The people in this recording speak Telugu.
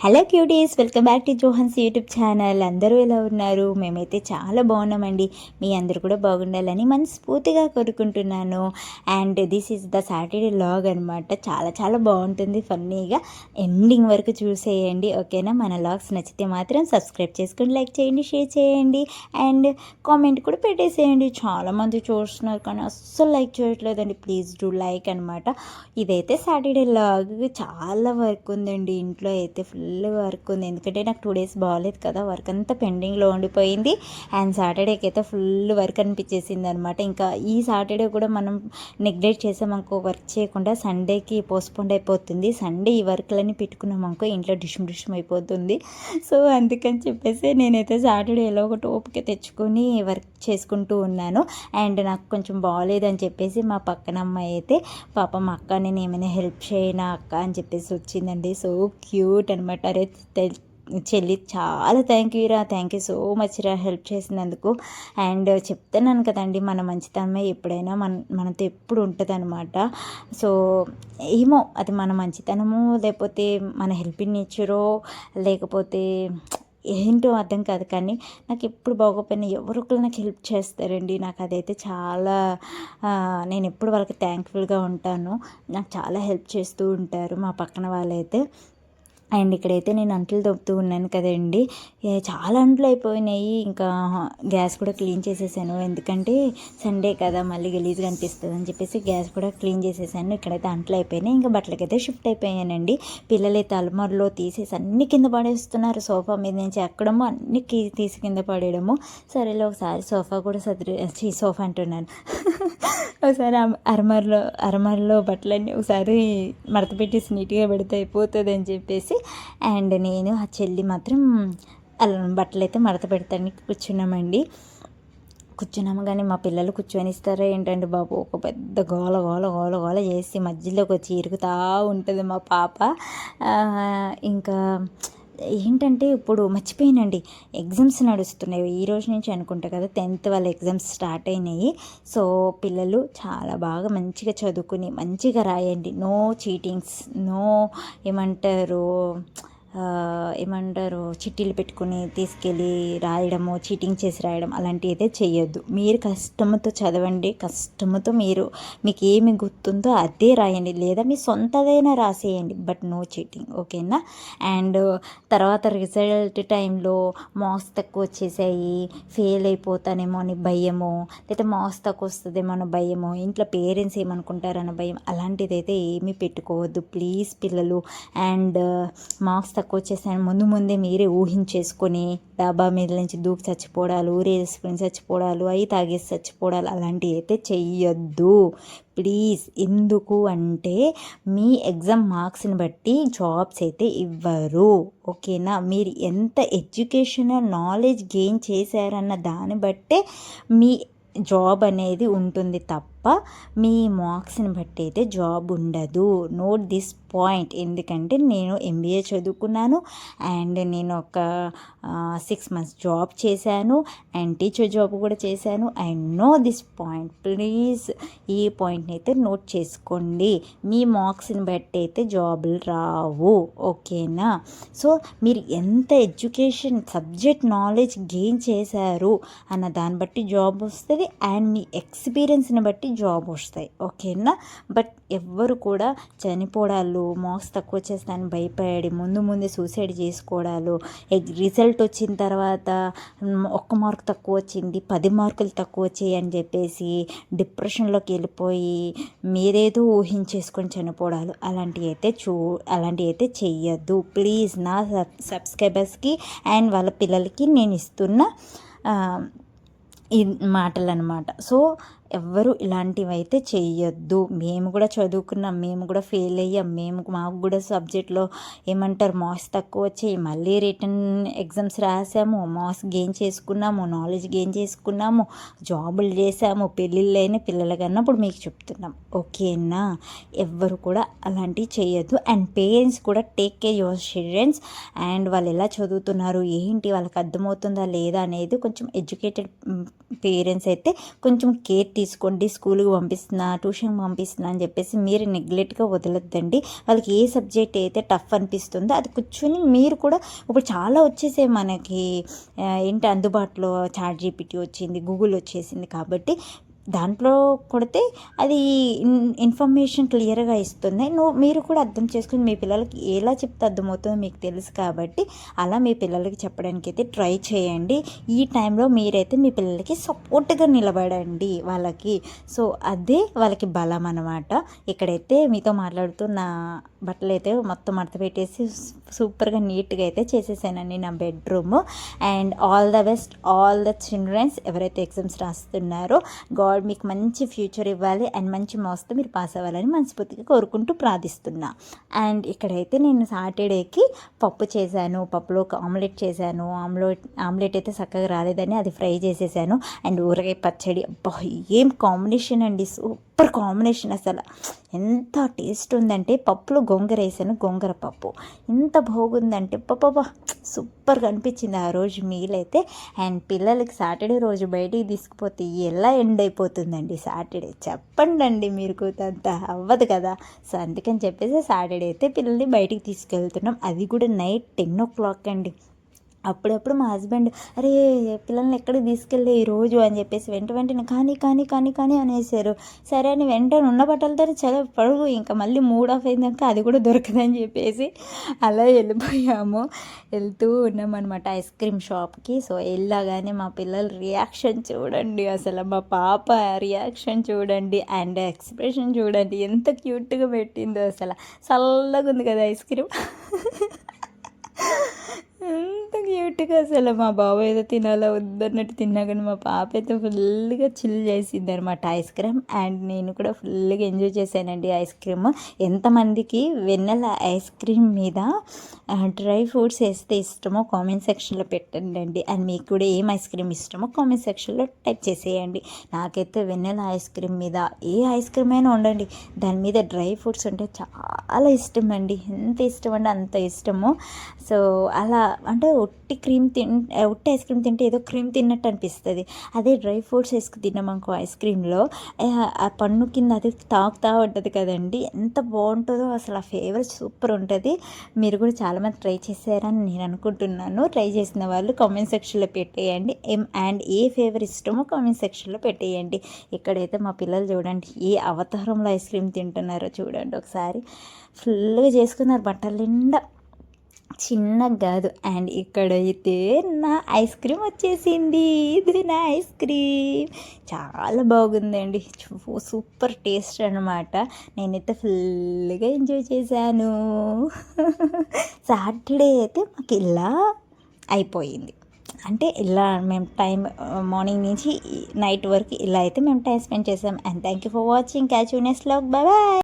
Hello cuties, welcome back to Johan's YouTube channel. అందరూ ఎలా ఉన్నారు? మేమైతే చాలా బాగున్నామండి. మీ అందరూ కూడా బాగుండాలని మనస్ఫూర్తిగా కోరుకుంటున్నాను. And this is the Saturday vlog అనమాట. చాలా చాలా బాగుంటుంది, ఫన్నీగా. ఎండింగ్ వరకు చూసేయండి, ఓకేనా? మన వ్లాగ్స్ నచ్చితే మాత్రం సబ్స్క్రైబ్ చేసుకొని లైక్ చేయండి, షేర్ చేయండి అండ్ కామెంట్ కూడా పెట్టేసేయండి. చాలామంది చూస్తున్నారు కానీ అస్సలు లైక్ చేయట్లేదండి. ప్లీజ్ డూ లైక్ అనమాట. ఇదైతే సాటర్డే వ్లాగ్. చాలా వర్క్ ఉందండి ఇంట్లో అయితే, ఫుల్ వర్క్ ఉంది. ఎందుకంటే నాకు 2 days బాగాలేదు కదా, వర్క్ అంతా పెండింగ్లో ఉండిపోయింది. అండ్ సాటర్డేకి అయితే ఫుల్ వర్క్ అనిపించేసింది అనమాట. ఇంకా ఈ సాటర్డే కూడా మనం నెగ్లెక్ట్ చేసామనుకో, వర్క్ చేయకుండా సండేకి పోస్ట్పోండ్ అయిపోతుంది. సండే ఈ వర్క్లన్నీ పెట్టుకున్నామనుకో ఇంట్లో డిష్మ్ అయిపోతుంది. సో అందుకని చెప్పేసి నేనైతే సాటర్డే ఎలా ఒకటి ఓపిక తెచ్చుకొని వర్క్ చేసుకుంటూ ఉన్నాను. అండ్ నాకు కొంచెం బాగాలేదని చెప్పేసి మా పక్కన అమ్మాయి అయితే, పాప మా అక్క నేను ఏమైనా హెల్ప్ చేయనా అక్క అని చెప్పేసి వచ్చిందండి. సో క్యూట్ అనమాట. అరే చెల్లి, చాలా థ్యాంక్ యూ సో మచ్ రా, హెల్ప్ చేసినందుకు. అండ్ చెప్తున్నాను కదండి, మన మంచితనమే ఎప్పుడైనా మనతో ఎప్పుడు ఉంటుంది అనమాట. సో ఏమో అది మన మంచితనము, లేకపోతే మన హెల్పింగ్ నేచరో, లేకపోతే ఏంటో అర్థం కాదు. కానీ నాకు ఎప్పుడు బాగోపోయినా ఎవరో ఒకరు నాకు హెల్ప్ చేస్తారండి. నాకు అదైతే చాలా నేను ఎప్పుడు వాళ్ళకి థ్యాంక్ఫుల్గా ఉంటాను. నాకు చాలా హెల్ప్ చేస్తూ ఉంటారు మా పక్కన వాళ్ళైతే. అండ్ ఇక్కడైతే నేను అంట్లు తొక్కుతూ ఉన్నాను కదండి, చాలా అంట్లు అయిపోయినాయి. ఇంకా గ్యాస్ కూడా క్లీన్ చేసేసాను, ఎందుకంటే సండే కదా మళ్ళీ గలీజ్గా అనిపిస్తుంది అని చెప్పేసి గ్యాస్ కూడా క్లీన్ చేసేసాను. ఇక్కడైతే అంట్లు అయిపోయినాయి. ఇంకా బట్టలకైతే షిఫ్ట్ అయిపోయానండి. పిల్లలైతే అల్మార్లో తీసేసి అన్ని కింద పడేస్తున్నారు. సోఫా మీద నుంచి ఎక్కడమో అన్ని తీసి కింద పడేయడము. సరేలే ఒకసారి సోఫా కూడా సోఫా అంటున్నాను ఒకసారి అరమరలో బట్టలన్నీ ఒకసారి మడత పెట్టేసి నీట్గా పెడితే అయిపోతుంది అని చెప్పేసి, అండ్ నేను ఆ చెల్లి మాత్రం బట్టలు అయితే మడత పెడతానికి కూర్చున్నాము. కానీ మా పిల్లలు కూర్చొనిస్తారా ఏంటంటే బాబు, ఒక పెద్ద గోల గోల గోల గోల చేసి మధ్యలోకి వచ్చి ఇరుగుతూ ఉంటుంది మా పాప. ఇంకా ఏంటంటే ఇప్పుడు మర్చిపోయానండి, ఎగ్జామ్స్ నడుస్తున్నాయి ఈ రోజు నుంచి అనుకుంటా కదా, 10th వాళ్ళ ఎగ్జామ్స్ స్టార్ట్ అయినాయి. సో పిల్లలు చాలా బాగా మంచిగా చదువుకుని మంచిగా రాయండి. నో చీటింగ్స్, నో ఏమంటారు చిట్టీలు పెట్టుకుని తీసుకెళ్ళి రాయడము, చీటింగ్ చేసి రాయడం అలాంటివి అయితే చేయొద్దు. మీరు కష్టంతో చదవండి, కష్టంతో మీకు ఏమి గుర్తుందో అదే రాయండి, లేదా మీ సొంతదైనా రాసేయండి, బట్ నో చీటింగ్, ఓకేనా? అండ్ తర్వాత రిజల్ట్ టైంలో మార్క్స్ తక్కువ వచ్చేసాయి, ఫెయిల్ అయిపోతానేమో అని భయమో, లేదా మార్క్స్ తక్కువ వస్తుందేమో అని భయమో, ఇంట్లో పేరెంట్స్ ఏమనుకుంటారన్న భయం, అలాంటిది అయితే ఏమీ పెట్టుకోవద్దు ప్లీజ్ పిల్లలు. అండ్ మార్క్స్ తక్కువ వచ్చేసాను ముందే మీరే ఊహించేసుకొని డాబా మీద నుంచి దూకి చచ్చిపోవడాలు, ఊరేసుకొని చచ్చిపోవడాలు, అవి తాగేసి చచ్చిపోవడాలు అలాంటివి అయితే చెయ్యొద్దు ప్లీజ్. ఎందుకు అంటే మీ ఎగ్జామ్ మార్క్స్ని బట్టి జాబ్స్ అయితే ఇవ్వరు, ఓకేనా? మీరు ఎంత ఎడ్యుకేషనల్ నాలెడ్జ్ గెయిన్ చేశారన్న దాన్ని బట్టే మీ జాబ్ అనేది ఉంటుంది తప్ప మీ మార్క్స్ని బట్టి అయితే జాబ్ ఉండదు. Note this point. ఎందుకంటే నేను MBA చదువుకున్నాను అండ్ నేను ఒక 6 months జాబ్ చేశాను అండ్ టీచర్ జాబ్ కూడా చేశాను. I know this point. Please ఈ పాయింట్ని అయితే నోట్ చేసుకోండి. మీ మార్క్స్ని బట్టి అయితే జాబులు రావు, ఓకేనా? సో మీరు ఎంత ఎడ్యుకేషన్ సబ్జెక్ట్ నాలెడ్జ్ గెయిన్ చేశారు అన్న దాన్ని బట్టి జాబ్ వస్తుంది అండ్ మీ ఎక్స్పీరియన్స్ని బట్టి జాబ్ వస్తాయి, ఓకేనా? బట్ ఎవ్వరు కూడా చనిపోవడాలు, మార్క్స్ తక్కువ వచ్చేస్తానని భయపడి ముందే సూసైడ్ చేసుకోవడాలు, రిజల్ట్ వచ్చిన తర్వాత 1 మార్క్ తక్కువ వచ్చింది, 10 మార్కులు తక్కువ వచ్చాయి అని చెప్పేసి డిప్రెషన్లోకి వెళ్ళిపోయి మీరేదో ఊహించేసుకొని చనిపోవడాలు అలాంటివి అయితే చెయ్యొద్దు ప్లీజ్. నా సబ్స్క్రైబర్స్కి అండ్ వాళ్ళ పిల్లలకి నేను ఇస్తున్న ఈ మాటలు అనమాట. సో ఎవ్వరు ఇలాంటివి అయితే చెయ్యొద్దు. మేము కూడా చదువుకున్నాం, మేము కూడా ఫెయిల్ అయ్యాం, మాకు కూడా సబ్జెక్ట్లో మార్క్స్ తక్కువ వచ్చాయి, మళ్ళీ రిటర్న్ ఎగ్జామ్స్ రాసాము, మార్క్స్ గెయిన్ చేసుకున్నాము, నాలెడ్జ్ గెయిన్ చేసుకున్నాము, జాబులు చేసాము, పెళ్ళిళ్ళు అయిన పిల్లల కన్నా ఇప్పుడు మీకు చెప్తున్నాం, ఓకేనా? ఎవ్వరు కూడా అలాంటివి చేయొద్దు. అండ్ పేరెంట్స్ కూడా take care your childrens. And వాళ్ళు ఎలా చదువుతున్నారు ఏంటి వాళ్ళకి అర్థమవుతుందా లేదా అనేది కొంచెం ఎడ్యుకేటెడ్ పేరెంట్స్ అయితే కొంచెం కేర్ తీసుకోండి, స్కూల్కి పంపిస్తున్నా, ట్యూషన్కి పంపిస్తున్నా అని చెప్పేసి మీరు నెగ్లెక్ట్గా వదలొద్దండి. వాళ్ళకి ఏ సబ్జెక్ట్ అయితే టఫ్ అనిపిస్తుందో అది కూర్చొని మీరు కూడా ఇప్పుడు చాలా వచ్చేసాయి మనకి ఏంటి అందుబాటులో చాట్ జీపీటీ వచ్చింది, గూగుల్ వచ్చేసింది. కాబట్టి దాంట్లో కొడితే అది ఇన్ఫర్మేషన్ క్లియర్గా ఇస్తుంది. మీరు కూడా అర్థం చేసుకుని మీ పిల్లలకి ఎలా చెప్తే అర్థమవుతుందో మీకు తెలుసు కాబట్టి అలా మీ పిల్లలకి చెప్పడానికి అయితే ట్రై చేయండి. ఈ టైంలో మీరైతే మీ పిల్లలకి సపోర్ట్గా నిలబడండి వాళ్ళకి. సో అదే వాళ్ళకి బలం అన్నమాట. ఇక్కడైతే మీతో మాట్లాడుతూ నా బట్టలు అయితే మొత్తం మడత పెట్టేసి సూపర్గా నీట్గా అయితే చేసేసానండి నా bedroom. And all the best all the childrens ఎవరైతే ఎగ్జామ్స్ రాస్తున్నారో. గాడ్ మీకు మంచి ఫ్యూచర్ ఇవ్వాలి అండ్ మంచి మార్క్స్తో మీరు పాస్ అవ్వాలని మనస్ఫూర్తిగా కోరుకుంటూ ప్రార్థిస్తున్నా. అండ్ ఇక్కడైతే నేను సాటర్డేకి పప్పు చేశాను, పప్పులో ఆమ్లెట్ చేశాను. ఆమ్లెట్ అయితే చక్కగా రాలేదని అది ఫ్రై చేసేసాను. అండ్ ఊరగాయ పచ్చడి, అబ్బా ఏం కాంబినేషన్ అండి, సూపర్ కాంబినేషన్. అసలు ఎంత టేస్ట్ ఉందంటే పప్పులో గోంగూర వేసాను, గోంగూర పప్పు ఎంత బాగుందంటే పాపా సూపర్గా అనిపించింది ఆ రోజు మీల్ అయితే. అండ్ పిల్లలకి సాటర్డే రోజు బయటికి తీసుకుపోతే ఎలా ఎండ్ అయిపోతుందండి సాటర్డే, చెప్పండి అండి మీరు అంత అవ్వదు కదా. సో అందుకని చెప్పేసి సాటర్డే అయితే పిల్లల్ని బయటికి తీసుకెళ్తున్నాం, అది కూడా నైట్ 10 o'clock అండి. అప్పుడప్పుడు మా హస్బెండ్ అరే పిల్లల్ని ఎక్కడికి తీసుకెళ్ళే ఈరోజు అని చెప్పేసి వెంటనే కానీ అనేసారు. సరే అని వెంటనే ఉన్న బట్టలతో చాలా పడుగు ఇంకా మళ్ళీ మూడ్ ఆఫ్ అయిందాక అది కూడా దొరకదని చెప్పేసి అలా వెళ్ళిపోయాము. వెళ్తూ ఉన్నామన్నమాట ఐస్ క్రీమ్ షాప్కి. సో వెళ్ళగానే మా పిల్లల రియాక్షన్ చూడండి, అసలు మా పాప రియాక్షన్ చూడండి అండ్ ఎక్స్ప్రెషన్ చూడండి ఎంత క్యూట్గా పెట్టిందో. అసలు చల్లగా ఉంది కదా ఐస్ క్రీమ్, ఎంత క్యూట్గా. అసలు మా బాబు ఏదో తినాలో వద్దన్నట్టు తిన్నా కానీ మా పాప అయితే ఫుల్గా చిల్ చేసింది అనమాట ఐస్ క్రీమ్. అండ్ నేను కూడా ఫుల్గా ఎంజాయ్ చేశానండి ఐస్ క్రీమ్. ఎంతమందికి వెన్నెల ఐస్ క్రీమ్ మీద డ్రై ఫ్రూట్స్ వేస్తే ఇష్టమో కామెంట్ సెక్షన్లో పెట్టండి. అండ్ మీకు కూడా ఏం ఐస్ క్రీమ్ ఇష్టమో కామెంట్ సెక్షన్లో టైప్ చేసేయండి. నాకైతే వెన్నెల ఐస్ క్రీమ్ మీద ఏ ఐస్ క్రీమ్ అయినా ఉండండి, దాని మీద డ్రై ఫ్రూట్స్ ఉంటే చాలా ఇష్టం అండి, ఎంత ఇష్టం అంటే అంత ఇష్టము. సో అలా అంటే ఉట్టి ఐస్ క్రీమ్ తింటే ఏదో క్రీమ్ తిన్నట్టు అనిపిస్తుంది. అదే డ్రై ఫ్రూట్స్ వేసుకు తిన్నామనుకో ఐస్ క్రీమ్లో ఆ పన్ను కింద అది తాగుతూ ఉంటుంది కదండి, ఎంత బాగుంటుందో అసలు. ఆ ఫ్లేవర్ సూపర్ ఉంటుంది. మీరు కూడా చాలామంది ట్రై చేశారని నేను అనుకుంటున్నాను. ట్రై చేసిన వాళ్ళు కామెంట్ సెక్షన్లో పెట్టేయండి. అండ్ ఏ ఫ్లేవర్ ఇష్టమో కామెంట్ సెక్షన్లో పెట్టేయండి. ఇక్కడైతే మా పిల్లలు చూడండి ఏ అవతారంలో ఐస్ క్రీమ్ తింటున్నారో చూడండి ఒకసారి. ఫుల్గా చేసుకున్నారు బట్టల నిండా, చిన్నగా కాదు. అండ్ ఇక్కడైతే నా ఐస్ క్రీమ్ వచ్చేసింది, ఇది నా ఐస్ క్రీమ్ చాలా బాగుందండి, సూపర్ టేస్ట్ అనమాట. నేనైతే ఫుల్గా ఎంజాయ్ చేశాను. సాటర్డే అయితే మాకు ఇలా అయిపోయింది. అంటే ఇలా మేము మార్నింగ్ నుంచి నైట్ వరకు ఇలా అయితే మేము టైం స్పెండ్ చేసాం. And thank you for watching. Catch you next vlog. Bye bye.